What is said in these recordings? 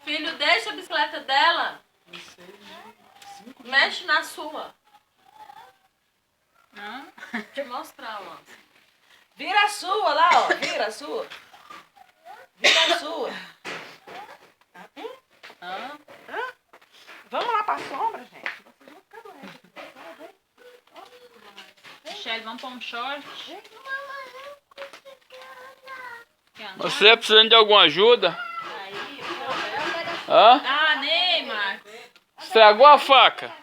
Filho, deixa a bicicleta dela. Não sei, né? 5 dias. Mexe na sua. Hã? Deixa eu mostrar, ó. Vira a sua lá, ó. Vira a sua. Vira a sua. Hã? Vamos lá pra sombra, gente. Vocês vão ficar doentes. Michelle, vamos pôr um short? Você precisando de alguma ajuda? Aí, Hã? Ah, Neymar. Estragou a faca?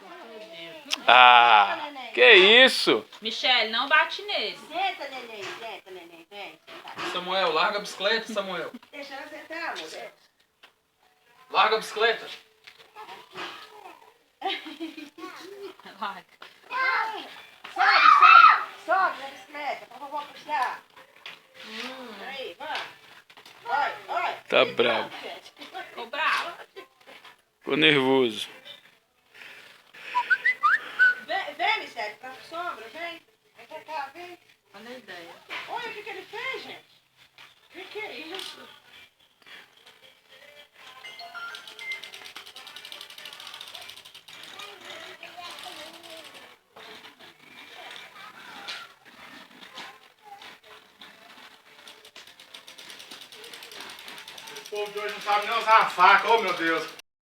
Ah, que isso? Michelle, não bate nele. senta, neném, vem. Samuel, larga a bicicleta, Samuel. Deixa ela sentar, amor. Deixa. Larga a bicicleta. Vai. Sobe na bicicleta pra vovó puxar. Aí, vai. Vai. Tá bravo. Ficou bravo. Ficou nervoso. Vem, Michele, pra sombra, vem. Vem pra cá, vem. Olha a ideia. Olha o que ele fez, gente. O que é isso? O povo de hoje não sabe nem usar a faca, oh meu Deus.